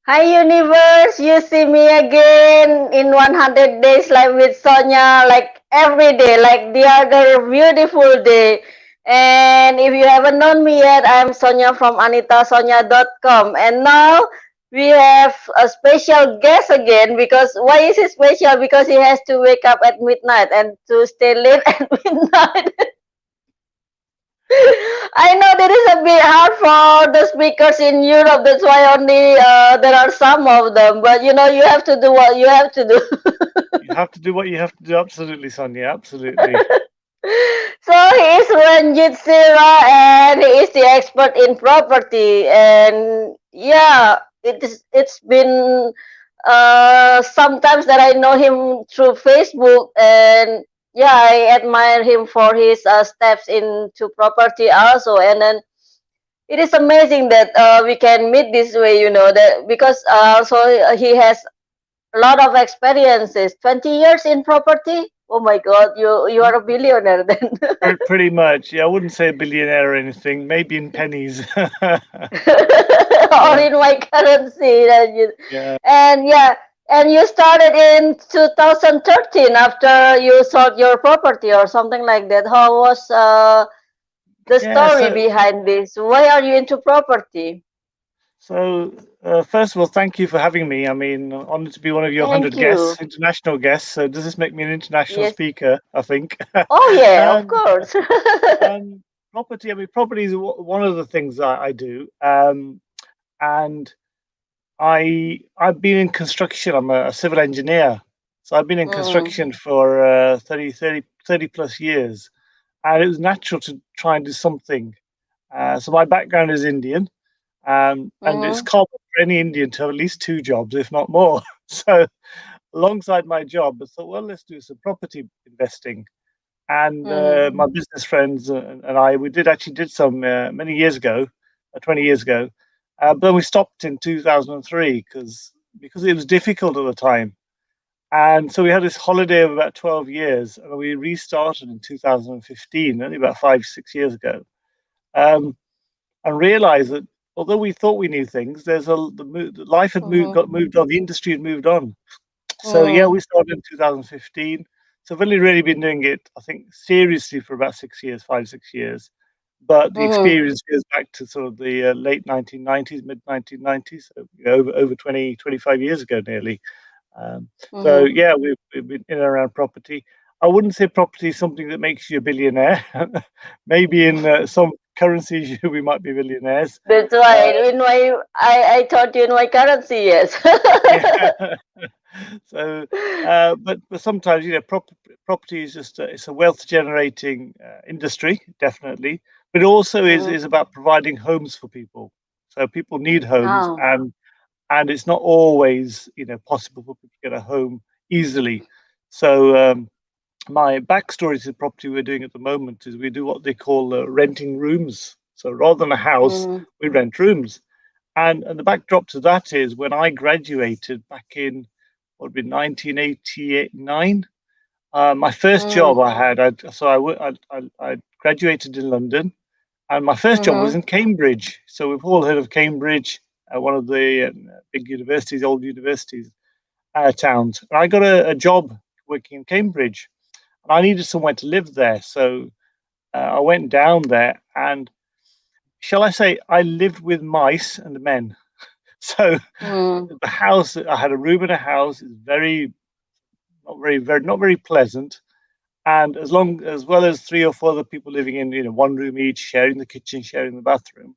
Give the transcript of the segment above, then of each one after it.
Hi universe, you see me again in 100 days live with Sonya, like every day, like the other beautiful day. And if you haven't known me yet, I'm Sonya from anitasonya.com. And now we have a special guest again because why is he special? Because he has to wake up at midnight and to stay late at midnight. I know that is a bit hard for the speakers in Europe. That's why only there are some of them. But you have to do what you have to do. You have to do what you have to do. Absolutely, Sonia. Absolutely. So he is Ranjit Seehra, and he is the expert in property. And yeah, it's been sometimes that I know him through Facebook, and yeah, I admire him for his steps into property also. And then it is amazing that we can meet this way, that because so he has a lot of experiences. 20 years in property. Oh my God, you are a billionaire then. Pretty much. Yeah, I wouldn't say a billionaire or anything. Maybe in pennies. Or Yeah, in my currency. yeah, And yeah, and you started in 2013 after you sold your property or something like that. How was the yeah. story behind this? Why are you into property? First of all, thank you for having me. I mean, honored to be one of your Thank 100 you. guests, international guests. So does this make me an international Yes. speaker? I think. Oh yeah, of um, course. property. I mean, property is one of the things I do. And I've been in construction. I'm a civil engineer, so I've been in Mm, construction for 30 plus years, and it was natural to try and do something. So my background is Indian, and it's mm, common for any Indian to have at least two jobs, if not more. So alongside my job, I thought, well, let's do some property investing. And mm, my business friends and I, we did some many years ago, 20 years ago, but then we stopped in 2003 because it was difficult at the time. And so we had this holiday of about 12 years, and we restarted in 2015, only about 5, 6 years ago, um, and realized that although we thought we knew things, the life had mm, got moved on, the industry had moved on. So yeah, mm, we started in 2015. So I've only really been doing it, I think, seriously for about 6 years, 5, 6 years. But the mm, experience goes back to sort of the late 1990s, mid 1990s, so over 20, 25 years ago nearly. So mm. yeah, we've been in and around property. I wouldn't say property is something that makes you a billionaire. Maybe in some currencies we might be billionaires. That's Uh, why in my I thought in my currency, yes. yeah. So, but sometimes property is just it's a wealth generating industry, definitely. But it also is Mm. about providing homes for people. So people need homes, Oh. and it's not always possible for people to get a home easily. So my backstory to the property we're doing at the moment is we do what they call renting rooms. So rather than a house, Mm, we rent rooms. And the backdrop to that is when I graduated back in what would be 1989. My first job mm, I had, I graduated in London, and my first job was mm, in Cambridge. So we've all heard of Cambridge, one of the big universities, old universities, towns. And I got a job working in Cambridge, and I needed somewhere to live there. So I went down there, and shall I say, I lived with mice and men. So mm, the house, I had a room in a house, is not very pleasant. And as well as three or four other people living in, one room each, sharing the kitchen, sharing the bathroom,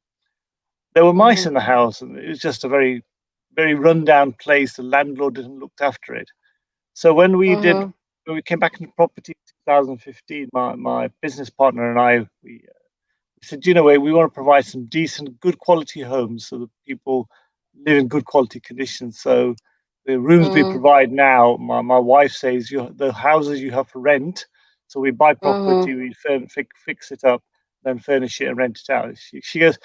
there were mice mm, in the house, and it was just a very, very rundown place. The landlord didn't look after it. So mm, when we came back into property in 2015, my business partner and I, we said, we want to provide some decent, good quality homes so that people live in good quality conditions. So the rooms we mm, provide now, my wife says, the houses you have for rent. So we buy mm, property, we fix it up, then furnish it and rent it out. She goes,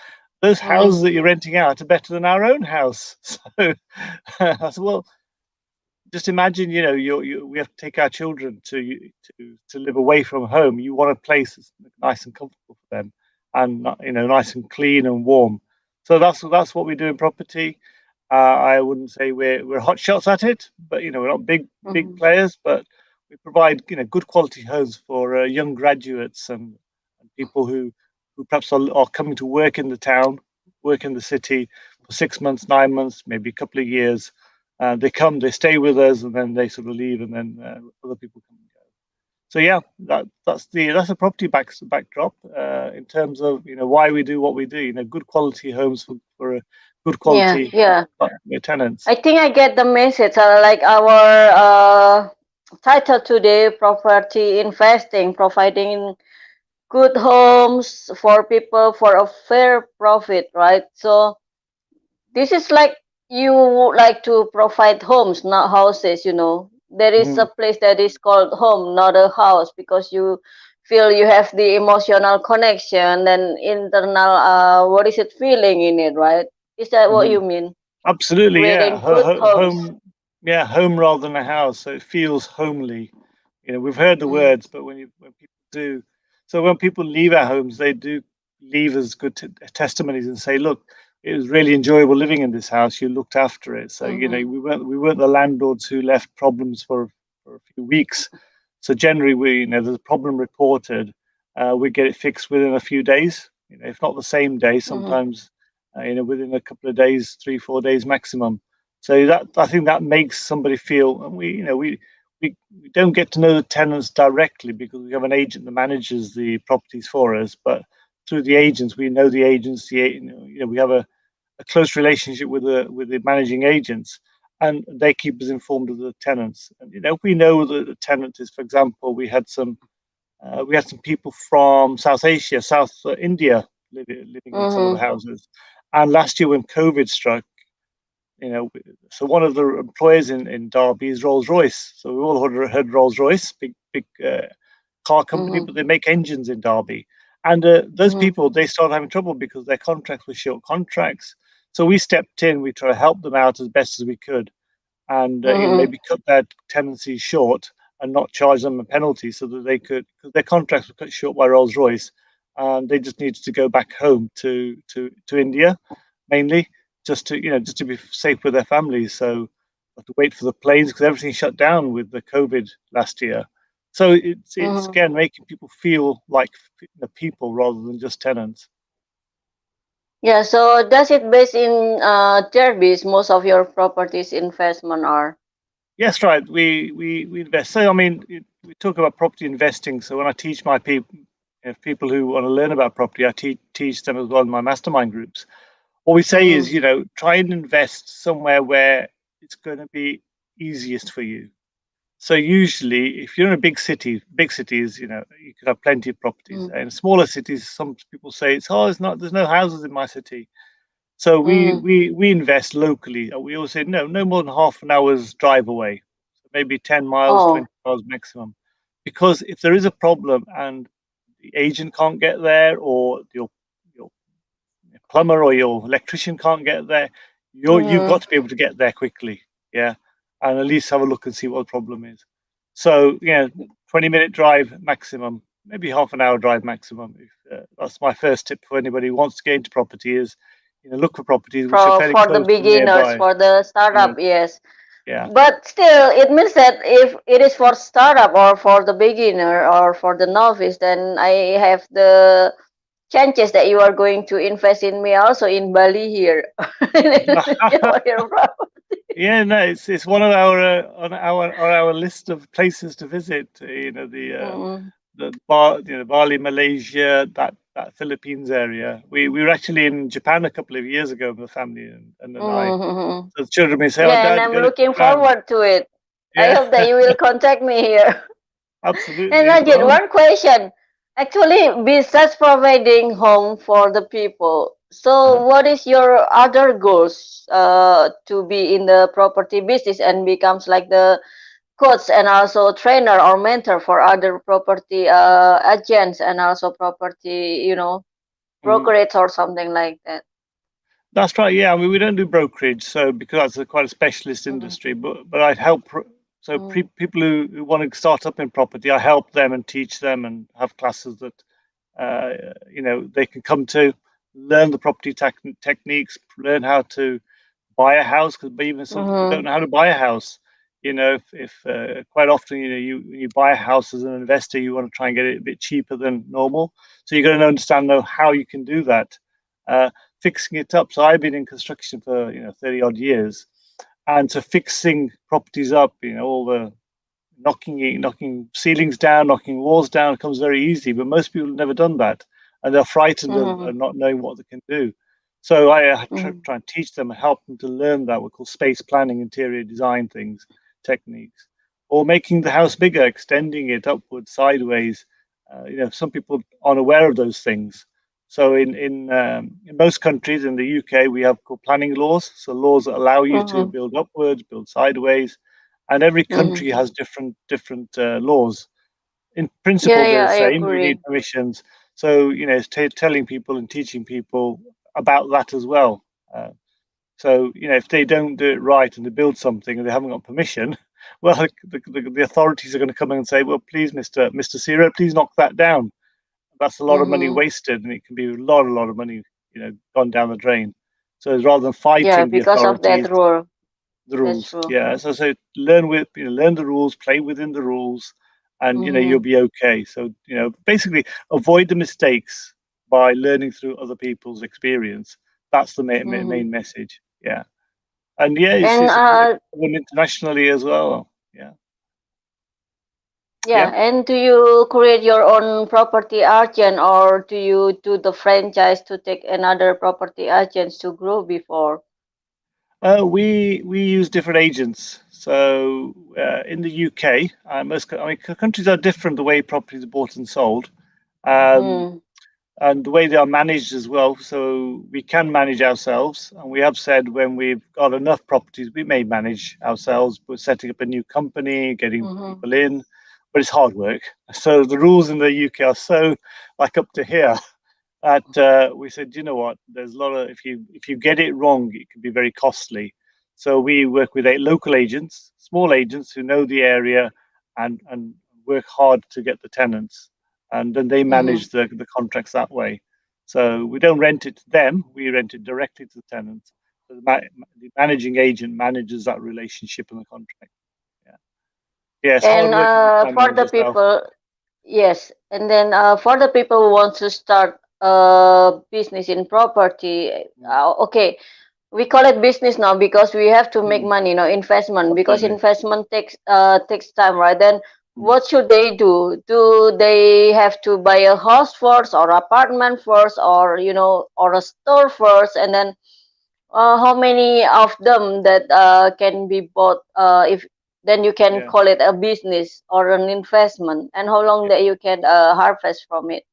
those houses mm, that you're renting out are better than our own house. So I said, well, just imagine, we have to take our children to live away from home. You want a place that's nice and comfortable for them, and nice and clean and warm. So that's what we do in property. I wouldn't say we're hot shots at it, but we're not big Mm-hmm. players, but we provide good quality homes for young graduates and people who perhaps are coming to work in the town, work in the city for 6 months, 9 months, maybe a couple of years. They come, they stay with us, and then they sort of leave, and then other people come and go. So yeah, that's a property backdrop in terms of why we do what we do. Good quality homes for good Yeah, quality yeah. tenants. I think I get the message. Like our title today, property investing, providing good homes for people for a fair profit, right? So this is like you would like to provide homes, not houses, you know. There is a Mhm. place that is called home, not a house, because you feel you have the emotional connection and internal, what is it, feeling in it, right? Is that what Mhm. you mean? Absolutely, yeah. Creating good homes. Home, yeah, home rather than a house, so it feels homely. We've heard the Mm-hmm. words, but when people do, so when people leave our homes, they do leave us good testimonies and say, "Look, it was really enjoyable living in this house. You looked after it." So Mm-hmm. we weren't the landlords who left problems for a few weeks. So generally, there's a problem reported, we get it fixed within a few days. If not the same day, Mm-hmm. sometimes within a couple of days, 3 4 days maximum. So that I think that makes somebody feel, and we don't get to know the tenants directly because we have an agent that manages the properties for us, but through the agents, we know the agents. We have a close relationship with the managing agents, and they keep us informed of the tenants. And if we know that the tenant is, for example, we had some people from South Asia, South India, living in some of the Mm-hmm. houses. And last year, when COVID struck, you know, so one of the employers in Derby is Rolls Royce. So we all heard Rolls Royce, big car company, Mm-hmm. but they make engines in Derby. And those Mm-hmm. people, they started having trouble because their contracts were short contracts. So we stepped in, we tried to help them out as best as we could, and Mm-hmm. maybe cut their tenancies short and not charge them a penalty so that they could, because their contracts were cut short by Rolls Royce, and they just needed to go back home to India mainly, just to be safe with their families. So have to wait for the planes because everything shut down with the COVID last year. So it's Mm-hmm. again making people feel like the people rather than just tenants. Yeah, so does it based in Derby's most of your properties investment are? Yes, right. We invest. So I mean, we talk about property investing. So when I teach my people, if people who want to learn about property, I teach them as well in my mastermind groups. What we say is, Mm-hmm. try and invest somewhere where it's going to be easiest for you. So usually, if you're in a big cities, you could have plenty of properties. Mm-hmm. And smaller cities, some people say it's not. There's no houses in my city. So we Mm-hmm. we we invest locally. We always say no more than half an hour's drive away, so maybe 10 miles, Oh. 20 miles maximum. Because if there is a problem and the agent can't get there, or your plumber or your electrician can't get there, you've got Mm-hmm. to be able to get there quickly, yeah, and at least have a look and see what the problem is. So 20-minute drive maximum, maybe half an hour drive maximum. That's my first tip for anybody who wants to get into property is, look for properties which are fairly For the close to beginners, nearby. for the You know, startup, yes. yeah. But still, it means that if it is for startup or for the beginner or for the novice, then I have the chances that you are going to invest in me also in Bali here. For your Yeah, no, it's one of our on our list of places to visit. mm, Bali, Malaysia, that Philippines area. We were actually in Japan a couple of years ago with the family and I. mm. So the children may say, "Oh, Yeah, and Dad, I'm go to looking Japan." forward to it. I Yeah, hope that you will contact me here. And absolutely. Ranjit, Well, one question. Actually, besides providing home for the people, so uh, what is your other goals to be in the property business and becomes like the coach and also trainer or mentor for other property agents and also property, mhm. brokerage or something like that? That's right. Yeah, I mean, we don't do brokerage, so because that's quite a specialist Mm, industry. But I help. So mm, people who want to start up in property, I help them and teach them and have classes that they can come to learn the property techniques, learn how to buy a house, because even some people don't Mhm. know how to buy a house. If quite often, you buy a house as an investor, you want to try and get it a bit cheaper than normal. So you're going to understand though how you can do that, uh, fixing it up. So I've been in construction for 30 odd years, and so fixing properties up, all the knocking ceilings down, knocking walls down comes very easy, but most people have never done that, and they're frightened of Mhm. not knowing what they can do. So I Mhm. try and teach them and help them to learn that we call space planning, interior design things, techniques, or making the house bigger, extending it upwards, sideways. Some people aren't aware of those things. So in most countries, in the UK, we have called planning laws. So laws that allow you to Mhm. build upwards, build sideways, and every country Mhm. has different laws. In Yeah, principle, they're yeah, the I same. You need agree. permissions. So it's telling people and teaching people about that as well. Uh, so if they don't do it right and they build something and they haven't got permission, well, the authorities are going to come in and say, well, please, Mister Seehra, please knock that down. That's a lot of money Mhm. wasted, and it can be a lot of money, gone down the drain. So rather than Yeah, fighting the because of that authorities, rule. the That's rules. true. Yeah, so learn the rules, play within the rules, and you'll Mhm. be okay. So basically avoid the mistakes by learning through other people's experience. That's the main Mhm. message. Yeah, and yeah, And it's common internationally as well. Yeah, yeah, yeah. and do you create your own property agent, or do you do the franchise to take another property agents to grow before? We use different agents. So in the UK, I mean, countries are different the way properties are bought and sold. Um, Mm. and the way they are managed as well. So we can manage ourselves, and we have said when we've got enough properties, we may manage ourselves, but setting up a new company, getting Mhm. people in, but it's hard work. So the rules in the UK are so like up to here that we said, you know what, there's a lot of if you get it wrong, it can be very costly. So we work with local agents, small agents who know the area and work hard to get the tenants, and then they Mhm. manage the contracts that way. So we don't rent it to them; we rent it directly to the tenants. So the managing agent manages that relationship and the contract. Yeah, yeah, it's hard And work if you try and for manage the yourself. people, yes, and then for the people who want to start a business in property, Mm, okay, we call it business now because we have to make mm, money, investment, because absolutely. investment takes time, right? Then Mm, what should they do? Do they have to buy a house first, or apartment first, or or a store first, and then how many of them that can be bought, if then you can yeah. call it a business or an investment, and how long that you can harvest from it?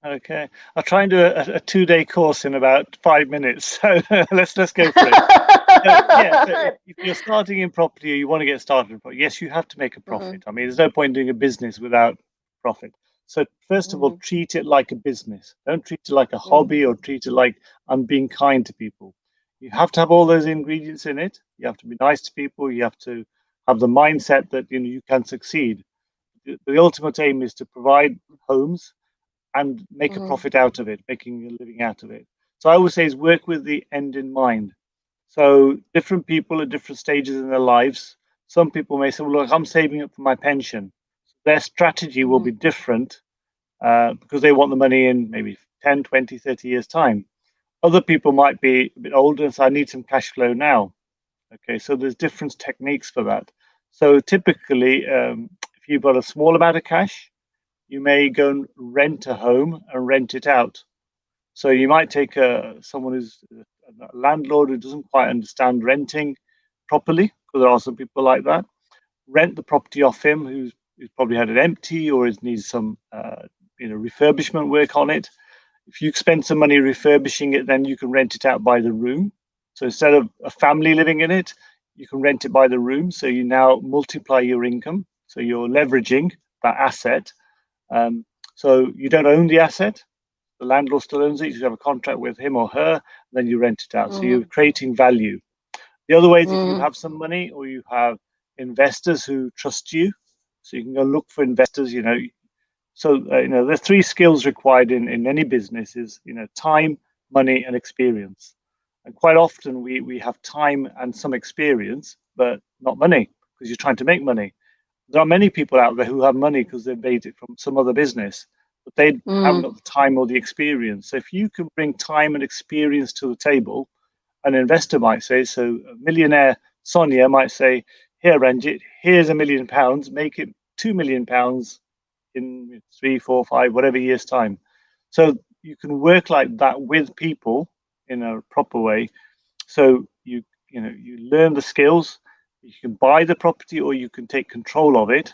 Okay, I'll try and do a 2 day course in about 5 minutes. So let's go for it. So yeah, so if you're starting in property or you want to get started in property, yes, you have to make a Mhm, profit. I mean, there's no point doing a business without profit. So first of all, mhm, treat it like a business. Don't treat it like a mhm, hobby or treat it like I'm being kind to people. You have to have all those ingredients in it. You have to be nice to people. You have to have the mindset that you can succeed. The ultimate aim is to provide homes and make a mhm, profit out of it, making a living out of it. So I always say is work with the end in mind. So different people at different stages in their lives. Some people may say, well, look, I'm saving up for my pension. Their strategy will be mhm, different because they want the money in maybe 10, 20, 30 years' time. Other people might be a bit older and say, I need some cash flow now. Okay, so there's different techniques for that. So typically, if you've got a small amount of cash, you may go and rent a home and rent it out. So you might take someone who's a landlord who doesn't quite understand renting properly, because there are some people like that. Rent the property off him who's probably had it empty or needs some refurbishment work on it. If you spend some money refurbishing it, then you can rent it out by the room. So instead of a family living in it, you can rent it by the room. So you now multiply your income. So you're leveraging that asset. Um, so you don't own the asset, the landlord still owns it. You have a contract with him or her, then you rent it out. So you're mhm, creating value. The other way is if you mhm, have some money or you have investors who trust you, so you can go look for investors. So there's three skills required in any business: is time, money, and experience. And quite often we have time and some experience, but not money because you're trying to make money. There are many people out there who have money because they've made it from some other business, but they haven't Mm. got the time or the experience. So if you can bring time and experience to the table, an investor might say, so a millionaire Sonya might say, here, Ranjit, here's £1 million, make it £2 million in 3, 4, 5, whatever years' time. So you can work like that with people in a proper way. So you learn the skills. You can buy the property or you can take control of it.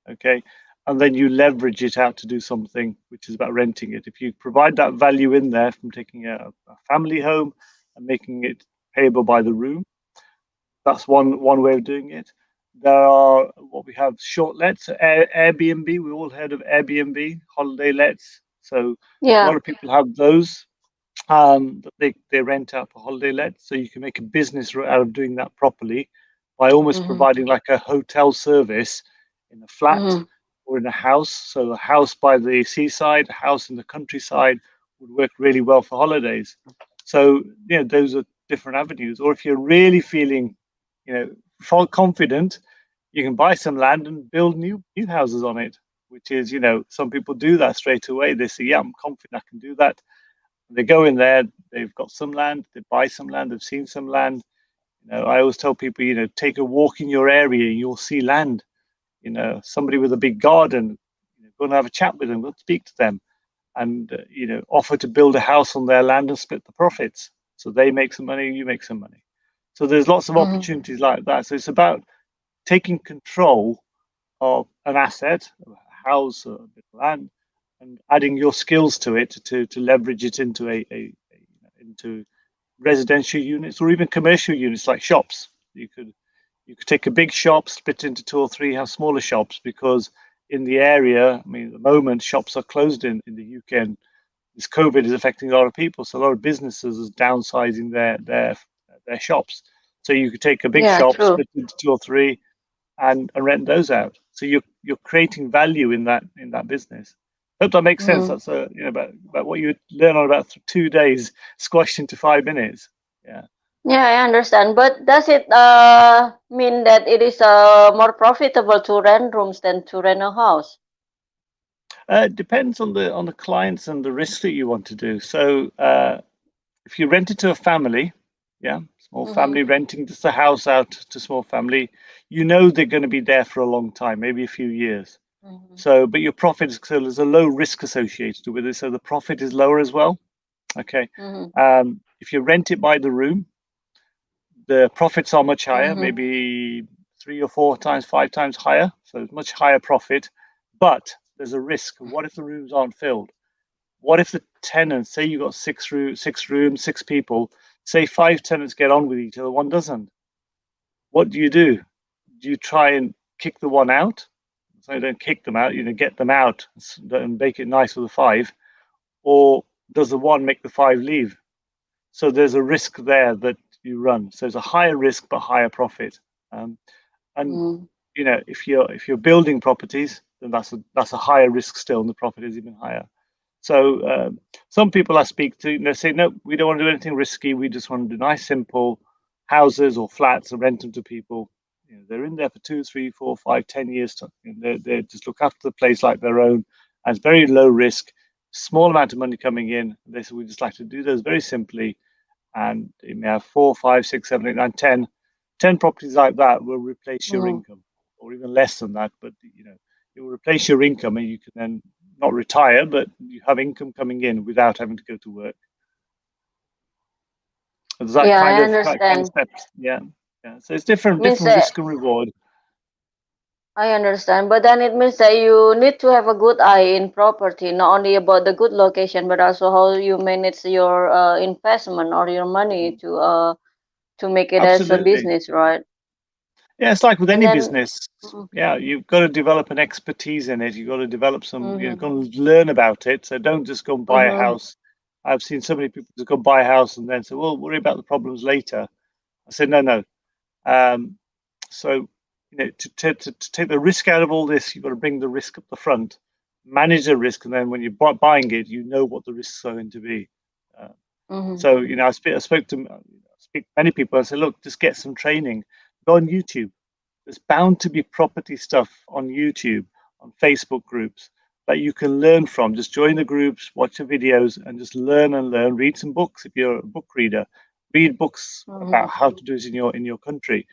Okay. And then you leverage it out to do something which is about renting it. If you provide that value in there from taking a family home and making it payable by the room, that's one way of doing it. There are what we have short lets, Airbnb. We all heard of Airbnb, holiday lets. So a lot Yeah. of people have those that they rent out for holiday let. So you can make a business out of doing that properly by almost Mm-hmm. providing like a hotel service in a flat Mm-hmm. or in a house. So a house by the seaside, a house in the countryside would work really well for holidays. So those are different avenues. Or if you're really feeling, confident, you can buy some land and build new houses on it. Which is, some people do that straight away. They say, "Yeah, I'm confident I can do that." They go in there, they've got some land, they buy some land, they've seen some land. I always tell people, take a walk in your area and you'll see land. Somebody with a big garden, go and have a chat with them, go and speak to them, and offer to build a house on their land and split the profits. So they make some money, you make some money. So there's lots of Mm-hmm. opportunities like that. So it's about taking control of an asset, a house, or a bit of land, and adding your skills to it to leverage it into into residential units or even commercial units like shops. You could take a big shop, split into two or three, have smaller shops because in the area, I mean, at the moment shops are closed in the UK, and this COVID is affecting a lot of people. So a lot of businesses is downsizing their shops. So you could take a big Yeah, shop, true. split into two or three, and rent those out. So you're creating value in that business. Hope that makes sense. Mm-hmm. That's about what you learn on about 2 days, squashed into 5 minutes. Yeah. Yeah, I understand. But does it mean that it is more profitable to rent rooms than to rent a house? It depends on the clients and the risks that you want to do. So if you rent it to a family, yeah, small Mm-hmm. family renting just a house out to small family, they're going to be there for a long time, maybe a few years. Mm-hmm. So, but your profit is, so there's a low risk associated with it, so the profit is lower as well. Okay. Mm-hmm. If you rent it by the room, the profits are much higher, Mm-hmm. maybe 3 or 4 times, 5 times higher. So it's much higher profit, but there's a risk. What if the rooms aren't filled? What if the tenants, say you got six rooms, six people, say five tenants get on with each other, one doesn't? What do you do? Do you try and kick the one out? So don't kick them out, get them out and make it nice with the five, or does the one make the five leave? So there's a risk there that you run. So it's a higher risk but higher profit. Um, and Mm-hmm. if you're building properties, then that's a higher risk still, and the profit is even higher. So some people I speak to, they say, no, we don't want to do anything risky. We just want to do nice, simple houses or flats and rent them to people. They're in there for 2, 3, 4, 5, 10 years. They just look after the place like their own, and it's very low risk, small amount of money coming in. They say we just like to do those very simply, and you may have 4, 5, 6, 7, 8, 9, 10. 10 properties like that will replace your Mm-hmm. income, or even less than that. But it will replace your income, and you can then not retire, but you have income coming in without having to go to work. There's that Yeah, kind I of understand. steps. Yeah, yeah. So it's different, Means different risk and reward. I understand, but then it means that you need to have a good eye in property, not only about the good location, but also how you manage your investment or your money to make it as a Absolutely. business, right? Yeah, it's like with And any then, business. mm, Yeah, you've got to develop an expertise in it. You've got to develop some, mm-hmm, got to learn about it. So don't just go and buy a mm-hmm, house. I've seen so many people just go buy a house and then say, well, worry about the problems later. I said, no, no. Um, so, to take the risk out of all this, you've got to bring the risk up the front, manage the risk, and then when you're buying it, you know what the risks are going to be. Uh, Mhm. So I spoke to speak to many people. I said, look, just get some training. Go on YouTube. There's bound to be property stuff on YouTube, on Facebook groups that you can learn from. Just join the groups, watch the videos, and just learn and learn. Read some books if you're a book reader. Read books about Mhm. how to do it in your country.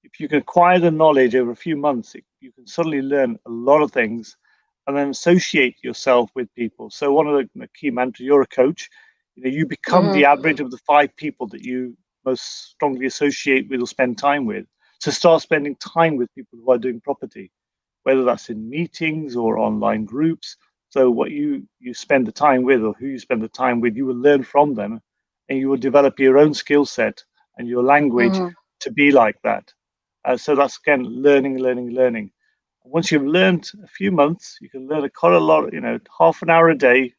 If you can acquire the knowledge over a few months, you can suddenly learn a lot of things and then associate yourself with people. So one of the key mantras, you're a coach, you become the Mhm. average of the five people that you most strongly associate with or spend time with. So start spending time with people who are doing property, whether that's in meetings or online groups. So what you spend the time with or who you spend the time with, you will learn from them and you will develop your own skill set and your language Mhm. to be like that. So that's again learning, learning, learning. Once you've learned a few months, you can learn quite a lot. Half an hour a day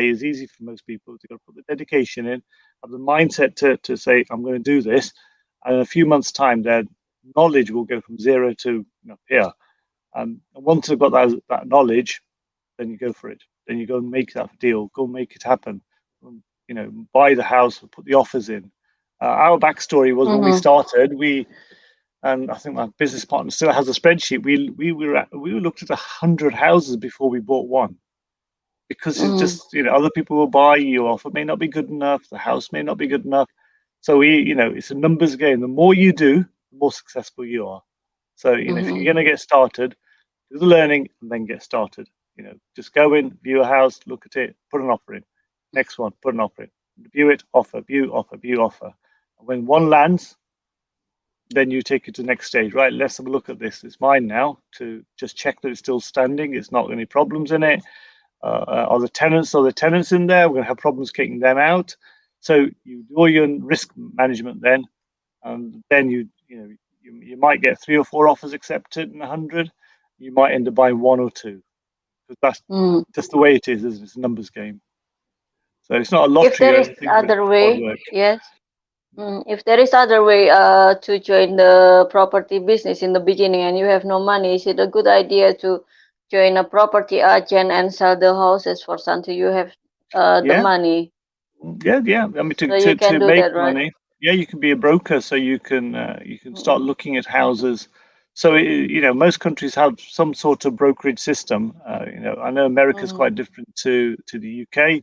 is easy for most people. You've got to put the dedication in, have the mindset to say, I'm going to do this. And in a few months' time, their knowledge will go from zero to here. And once they've got that knowledge, then you go for it. Then you go and make that deal, go and make it happen. Buy the house, put the offers in. Our backstory was when we Mhm. started, and I think my business partner still has a spreadsheet. We looked at 100 houses before we bought one because it's Mhm. just other people will buy, your offer may not be good enough, the house may not be good enough. So it's a numbers game. The more you do, the more successful you are. So if you're Mhm. going to get started, do the learning and then get started. Just go in, view a house, look at it, put an offer in. Next one, put an offer in. View it, offer, view, offer, view, offer. And when one lands, then you take it to the next stage. Right, let's have a look at this. It's mine now to just check that it's still standing. It's not any problems in it. Are the tenants in there? We're going to have problems kicking them out. So you do all your risk management then, and then you might get three or four offers accepted in 100. You might end up buying one or two because that's Mhm. just the way it is, isn't it? It's a numbers game. So it's not a If lottery there or is anything, but it's other hard way, work. yes. If there is other way to join the property business in the beginning and you have no money, is it a good idea to join a property agent and sell the houses first until you have the Yeah, money? yeah. I mean, So you to can do make that, right? money, yeah, you can be a broker, so you can start Mm-mm. looking at houses. So most countries have some sort of brokerage system. I know America's Mm-hmm. quite different to the UK.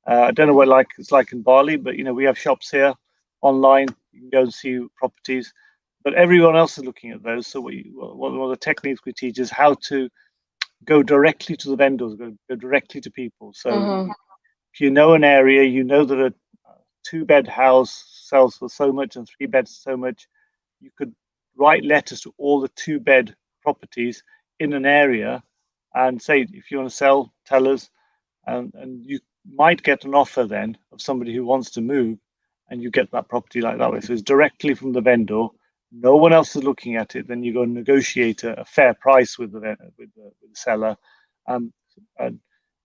I don't know what it's like in Bali, but we have shops here online. You can go and see properties, but everyone else is looking at those. So one of the techniques we teach is how to go directly to the vendors, go directly to people. So Mm-hmm. if you know an area, you know that a two-bed house sells for so much and three beds so much, you could write letters to all the two-bed properties in an area and say, if you want to sell, tell us, and you might get an offer then of somebody who wants to move, and you get that property like that way. So it's directly from the vendor. No one else is looking at it. Then you go and negotiate a fair price with with the seller, um, and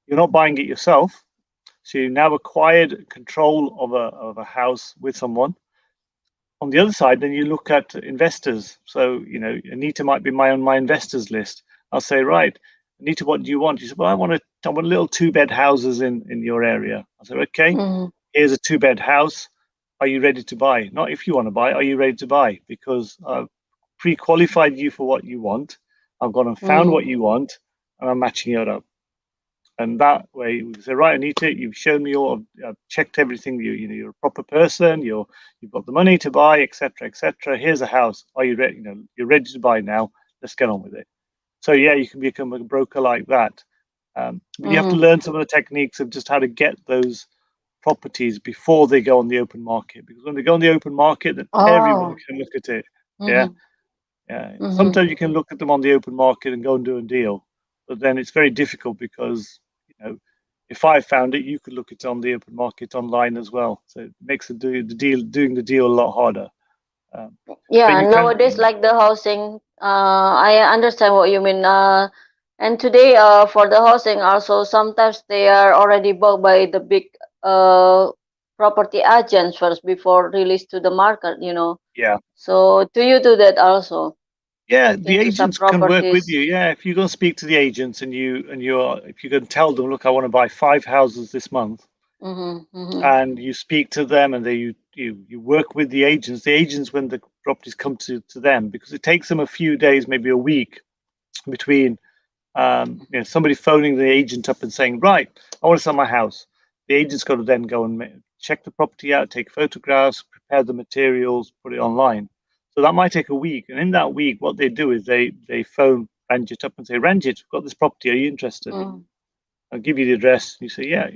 you're not buying it yourself. So you now acquired control of a house with someone. On the other side, then you look at investors. So, Anita might be on my investors list. I'll say, right, Anita, what do you want? She said, well, I want little two-bed houses in your area. I said, okay, Mm-hmm. here's a two-bed house. Are you ready to buy? Not if you want to buy, are you ready to buy? Because I've pre-qualified you for what you want. I've gone and found Mm-hmm. what you want, and I'm matching it up. And that way we say, right, Anita, you've shown me all, I've checked everything. You're a proper person. You've got the money to buy, etc., etc. Here's a house. Are you ready? You're ready to buy now. Let's get on with it. So yeah, you can become a broker like that. But you have to Mm-hmm. learn some of the techniques of just how to get those properties before they go on the open market. Because when they go on the open market, then everyone Oh. can look at it. Yeah, Mm-hmm. yeah. Mm-hmm. Sometimes you can look at them on the open market and go and do a deal, but then it's very difficult because if I found it, you could look at it on the open market online as well. So it makes doing the deal a lot harder. Um, but Yeah, you nowadays, can, like the housing, I understand what you mean. And today, for the housing, also sometimes they are already bought by the big uh property agents first before release to the market. yeah, So do you do that also? yeah. Looking The to some agents can work with properties. you. Yeah, if you go and speak to the agents and if you can tell them, look, I want to buy 5 houses this month. Mhm. Mhm. and you speak to them, and you work with the agents. The agents, when the properties come to them, because it takes them a few days, maybe a week, between somebody phoning the agent up and saying, right, I want to sell my house. The agent's got to then go and check the property out, take photographs, prepare the materials, put it online. So that might take a week. And in that week, what they do is they phone Ranjit up and say, Ranjit, we've got this property. Are you interested? Mhm. I'll give you the address. You say, yeah,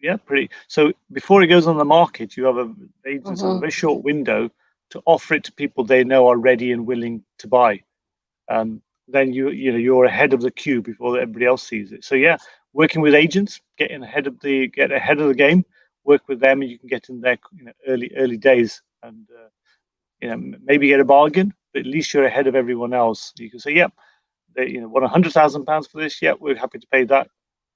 yeah, pretty. So before it goes on the market, you have agents have a Mhm. very short window to offer it to people they know are ready and willing to buy. um, then you're ahead of the queue before everybody else sees it. So yeah, working with agents, get ahead of the game, work with them, and you can get in there, early days, and maybe get a bargain, but at least you're ahead of everyone else. You can say, yep, want £100,000 for this? Yep, we're happy to pay that.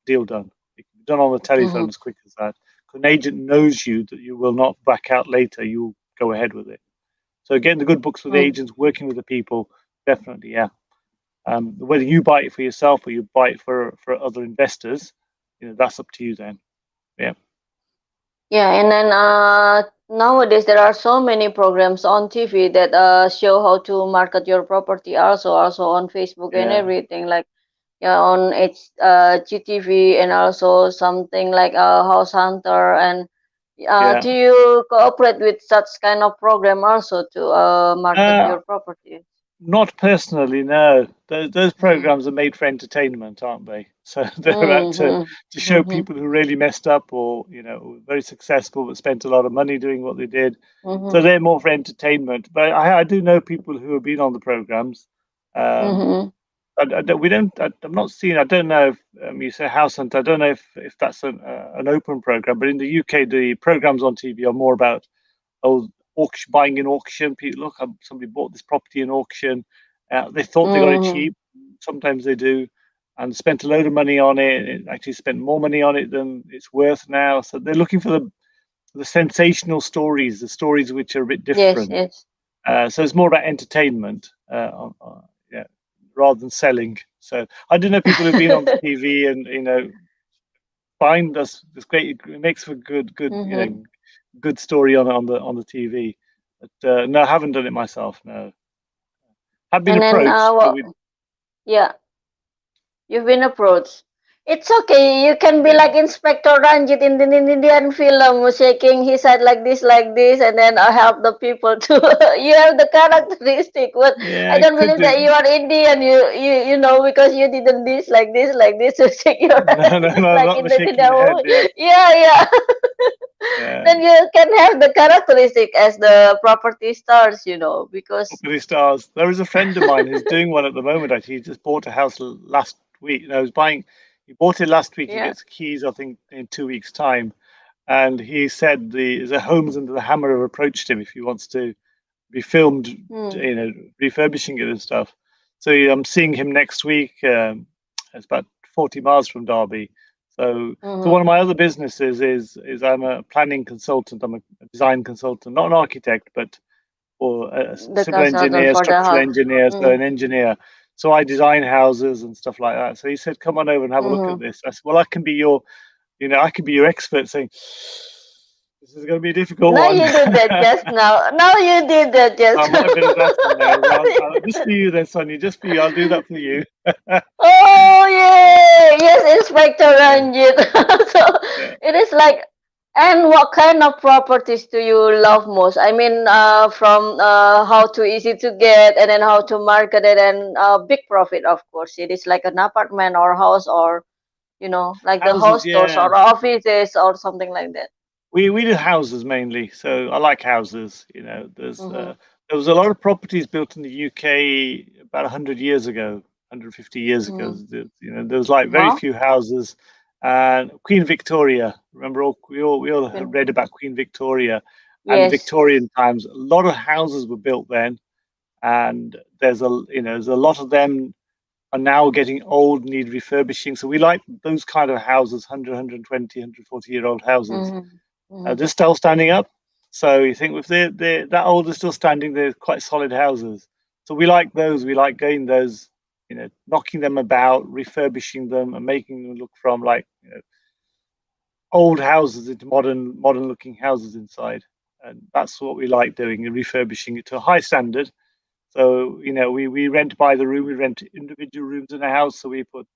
Deal done. It can be done on the telephone Mhm. as quick as that. An agent knows you that you will not back out later. You'll go ahead with it. So getting the good books with the Mhm. agents, working with the people, definitely, yeah. Whether you buy it for yourself or you buy it for other investors, that's up to you then. Yeah, Yeah, and then nowadays there are so many programs on TV that show how to market your property. Also on Facebook and yeah, everything. Like yeah, on GTV, and also something like House Hunter. And yeah. do you cooperate with such kind of program also to market Uh, your property? Not personally, no. Those Mm-hmm. programs are made for entertainment, aren't they? So they're out Mm-hmm. to show Mm-hmm. people who really messed up, or were very successful but spent a lot of money doing what they did. So Mm-hmm. they're more for entertainment. But I do know people who have been on the programs. Um, Mm-hmm. we don't. I'm not seeing. I don't know if you say House Hunt. I don't know if that's an open program. But in the UK, the programs on TV are more about auction, buying in auction. People look, somebody bought this property in auction. They thought they got it Mm-hmm. cheap. Sometimes they do, and spent a load of money on it. It actually spent more money on it than it's worth now. So they're looking for the sensational stories, the stories which are a bit Yes, different. yes. So it's more about entertainment, yeah, rather than selling. So I do know people who've been on the TV, and find us. It's great. It makes for good, Mm-hmm. good story on the TV. But no, I haven't done it myself. No, I've been And then approached. But we, yeah, you've been approached. It's okay. You can be yeah, like Inspector Ranjit in the Indian film, shaking his head like this, and then help the people to. You have the characteristic, but yeah, I I don't could believe that do. you are Indian. You know because you didn't this like this to shake your No, head no, no, like not in the the shaking Indian the head. movie. Yeah, Yeah, yeah. yeah. Then you can have the characteristic as the property stars, because. Property stars. There is a friend of mine who's doing one at the moment. Actually, he just bought a house last week. No, he was buying. He bought it last week. He Yeah. gets keys, I think, in 2 weeks' time. And he said the Homes Under the Hammer have approached him if he wants to be filmed, Hmm. refurbishing it and stuff. So I'm seeing him next week. It's about 40 miles from Derby. So one Mm-hmm. of my other businesses is I'm a planning consultant. I'm a design consultant, not an architect, but or a The civil consultant engineer, for the structural house. engineer, so Mm-hmm. an engineer. So I design houses and stuff like that. So he said, "Come on over and have a look at Mm-hmm. this." I said, "Well, I can be your expert." Saying, "This is going to be a difficult Now one." you did that just now. Now you did that I just might have been asking there. Well, just now. for you then, Sonia. Just for you. I'll do that for you. Oh yeah, yes, Inspector Yeah, Ranjit. So yeah. it is like, and what kind of properties do you love most? I mean, from how to easy to get, and then how to market it, and big profit, of course. It is like an apartment or house, or like the Houses, house stores yeah. or offices or something like that. We do houses mainly, so I like houses. Mm-hmm. There was a lot of properties built in the UK about 100 years ago, 150 years ago. Mm-hmm. There was like very Wow. few houses. And Queen Victoria, remember, we all Well, read about Queen Victoria and the yes. Victorian times. A lot of houses were built then, and there's a lot of them are now getting old, need refurbishing. So we like those kind of houses, 100, 120, 140-year-old houses. Mm-hmm. Mm-hmm. They're still standing up. So you think if they're that old, they're still standing, they're quite solid houses. So we like those. We like going those, knocking them about, refurbishing them, and making them look from like old houses into modern looking houses inside, and that's what we like doing, and refurbishing it to a high standard. So we rent by the room, we rent individual rooms in a house, so we put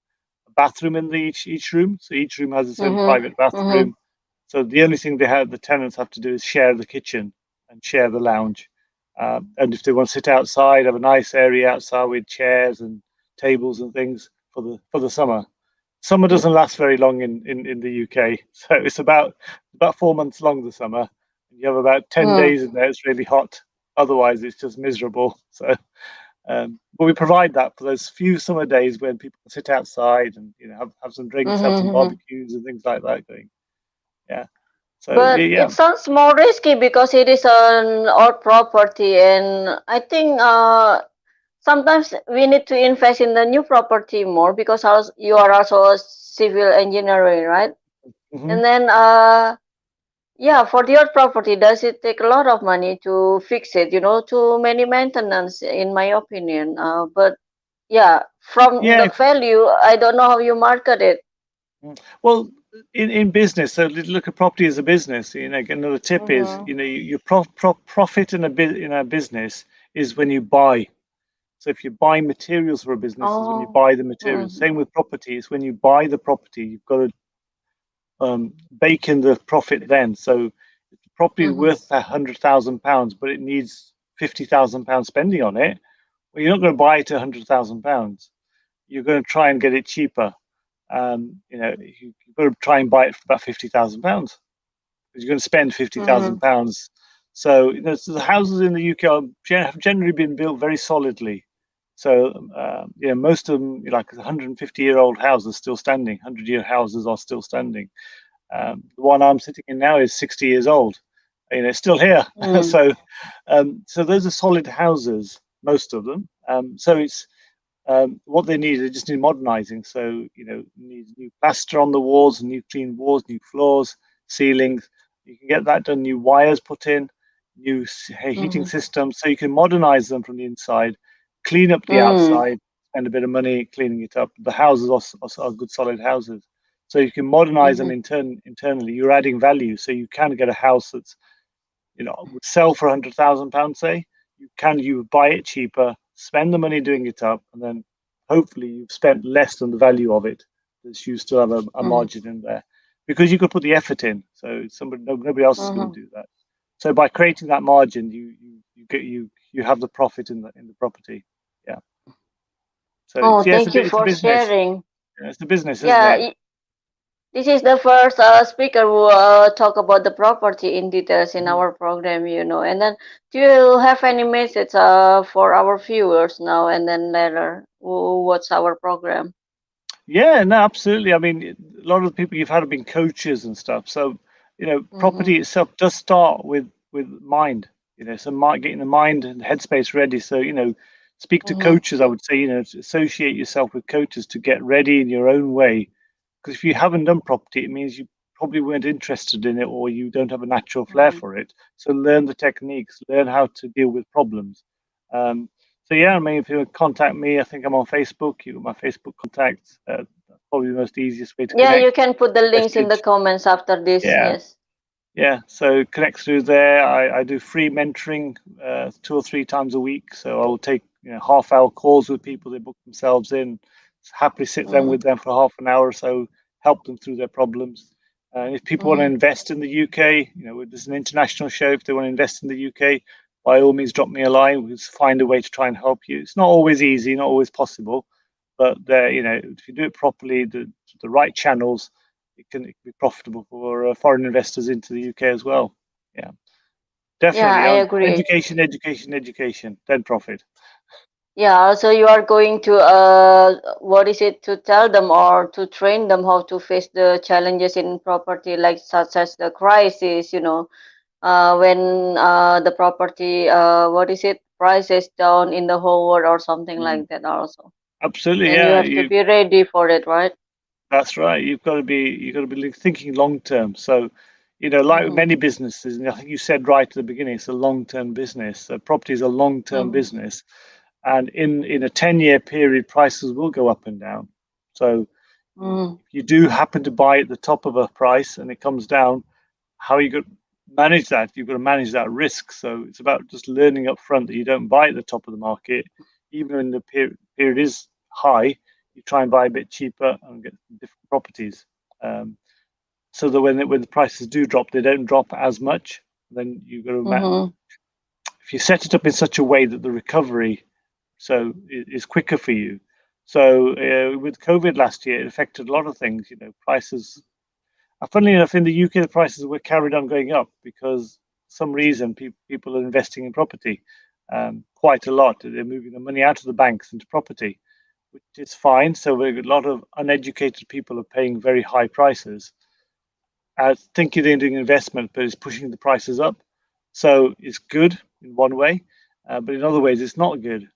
a bathroom in each room, so each room has its own Mhm. private bathroom. Mhm. So the only thing the tenants have to do is share the kitchen and share the lounge. And if they want to sit outside, have a nice area outside with chairs and tables and things for the summer. Summer doesn't last very long in the UK, so it's about 4 months long the summer. You have about 10 days Mhm. in there; it's really hot. Otherwise, it's just miserable. So, but we provide that for those few summer days when people can sit outside and have some drinks, have Mhm. some Mhm. barbecues and things like that going. Yeah. So But yeah. it sounds more risky because it is an old property, and I think sometimes we need to invest in the new property more because you are also a civil engineering, right? Hmm. And then yeah, for the old property, does it take a lot of money to fix it? Too many maintenance, in my opinion. But yeah, from Yeah. the value, I don't know how you market it. Well, in business, so look at property as a business. Another tip is, Mhm. your profit in a business is when you buy. So if you buy materials for a business, is when you Oh. buy the materials. Mhm. Same with property. It's when you buy the property, you've got to bake in the profit then. So if the property is Mhm. worth £100,000, but it needs £50,000 spending on it, well, you're not going to buy it at £100,000. You're going to try and get it cheaper. You've got to try and buy it for about £50,000 because you're going to spend fifty thousand Mhm. pounds. So, so the houses in the UK have generally been built very solidly. So most of them, like 150-year-old houses, still standing. 100-year houses are still standing. The one I'm sitting in now is 60 years old. It's still here. Mhm. So those are solid houses, most of them. So it's what they need, they just need modernizing. So, need new plaster on the walls, new clean walls, new floors, ceilings. You can get that done, new wires put in, new heating Mhm. systems. So you can modernize them from the inside, clean up the Mhm. outside, spend a bit of money cleaning it up. The houses are good, solid houses. So you can modernize them Mhm. internally. You're adding value. So you can get a house that's would sell for £100,000, say, you buy it cheaper, spend the money doing it up, and then hopefully you've spent less than the value of it. That you still have a Mhm. margin in there because you could put the effort in. So nobody else is going Mhm. to do that. So by creating that margin, you have the profit in the property. Yeah. So Oh, yeah, thank you it's a for business. sharing. Yeah, it's a business, isn't Yeah, it? this is the first speaker who talk about the property in details in Mhm. our program. And then, do you have any message for our viewers now and then later who watch our program? Yeah, no, absolutely. I mean, a lot of the people you've had have been coaches and stuff. So, Mm-hmm. property itself does start with mind. So getting the mind and the headspace ready. So, speak to Mm-hmm. coaches. I would say, to associate yourself with coaches to get ready in your own way. Because if you haven't done property, it means you probably weren't interested in it or you don't have a natural flair Mm-hmm. for it. So learn the techniques, learn how to deal with problems. Um, so yeah, I mean, if you want to contact me, I think I'm on Facebook. You got my Facebook contacts. That's probably the most easiest way to Yeah, you connect. can put the links in the Message. comments after this. Yeah, Yes. yeah. So connect through there. I do free mentoring 2 or 3 times a week. So I will take half-hour calls with people. They book themselves in. Happily sit down Mm-hmm. with them for half an hour or so, help them through their problems. If people want to Mm-hmm. invest in the UK, there's an international show. If they want to invest in the UK, by all means, drop me a line. We'll find a way to try and help you. It's not always easy, not always possible, but if you do it properly, the right channels, it can be profitable for foreign investors into the UK as well. Yeah, Yeah, definitely. I agree. Education, education, education, then profit. Yeah, so you are going to what is it, to tell them or to train them how to face the challenges in property, like such as the crisis, when the property what is it, prices down in the whole world or something Mm. like that also. Absolutely, And you yeah. have to be ready for it, right? That's right. You've got to be thinking long term. So, like Mm-hmm. many businesses, and I think you said right at the beginning, it's a long term business. So property is a long term Mm-hmm. business, and in a 10-year period, prices will go up and down. So, Mm, If you do happen to buy at the top of a price and it comes down, how are you going to manage that? You've got to manage that risk. So it's about just learning up front that you don't buy at the top of the market, even when the period is high. You try and buy a bit cheaper and get different properties, um, so that when the prices do drop, they don't drop as much. Then you've got to mm-hmm, if you set it up in such a way that the recovery is quicker for you. So with COVID last year, it affected a lot of things. You know, prices. Funnily enough, in the UK, the prices were carried on going up because for some reason people are investing in property quite a lot. They're moving the money out of the banks into property, which is fine. So a lot of uneducated people are paying very high prices, thinking they're doing investment, but it's pushing the prices up. So it's good in one way, but in other ways it's not good.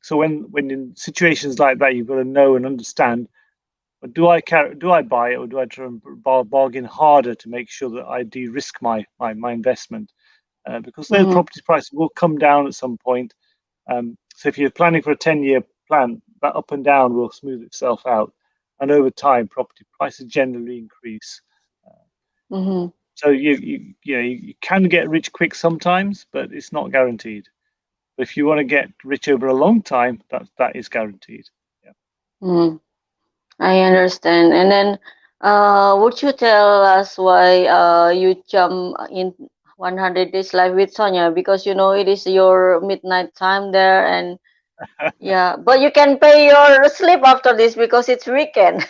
So when in situations like that, you've got to know and understand. But do I buy it, or do I try and bargain harder to make sure that I de-risk my investment? Because those mm-hmm, property prices will come down at some point. So if you're planning for a 10-year plan, that up and down will smooth itself out, and over time, property prices generally increase. mm-hmm, So you can get rich quick sometimes, but it's not guaranteed. But if you want to get rich over a long time, that is guaranteed. Yeah. mm. I understand. And then, would you tell us why you jump in 100 Days Live with Sonya? Because you know it is your midnight time there, and yeah, but you can pay your sleep after this because it's weekend.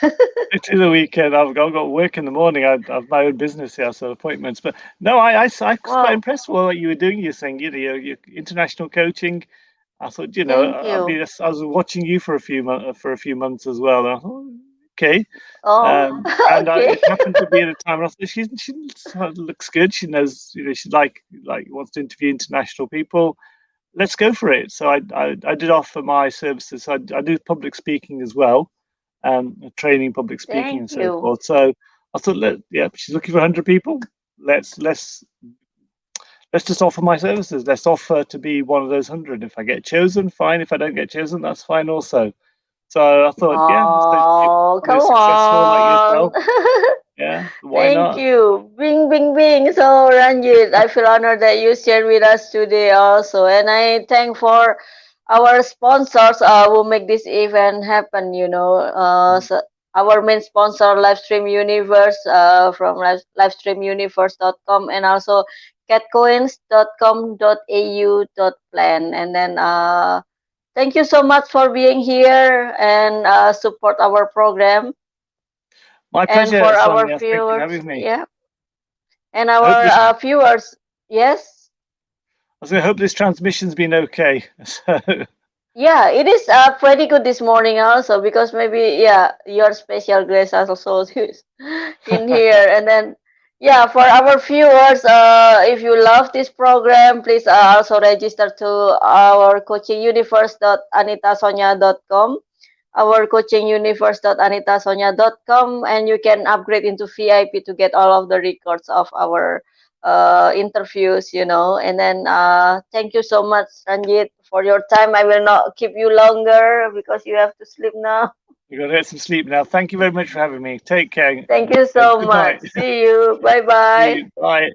It is a weekend. I've got work in the morning. I've my own business here, so appointments. But no, I was quite Wow, impressed with what you were doing. You're saying, your international coaching. I thought, thank I you. mean, I was watching you for a few months as well. And I thought, okay. Oh, okay. It happened to be at a time when I thought she looks good. She knows, she wants to interview international people. Let's go for it. So I did offer my services. I do public speaking as well, training, public speaking, Thank and so you. forth. So I thought, yeah, she's looking for 100 people. Let's let's let's just offer my services. Let's offer to be one of those 100. If I get chosen, fine. If I don't get chosen, that's fine also. So I thought, yeah, so Oh, somebody come successful like on. yourself, yeah, why Thank not? you. Bing, bing, bing. So, Ranjit, I feel honored that you shared with us today also. And I thank for our sponsors who make this event happen, you know. So our main sponsor, Livestream Universe, from livestreamuniverse.com, and also catcoins.com.au.plan. And then thank you so much for being here and support our program. My And pleasure, for our Sonia. Thank you for viewers, having me. yeah, and I hope our this. viewers, yes, I hope this transmission's been okay. So, yeah, it is pretty good this morning also because maybe yeah, your special grace also is in here, and then yeah, for our viewers, if you love this program, please also register to our coachinguniverse.anitasonya.com, our coachinguniverse.anitasonya.com, and you can upgrade into VIP to get all of the records of our interviews, you know. And then thank you so much, Ranjit, for your time. I will not keep you longer because you have to sleep now. you got to get some sleep now. Thank you very much for having me. Take care. Thank you so Good much. night. See you. Bye See bye. you. Bye.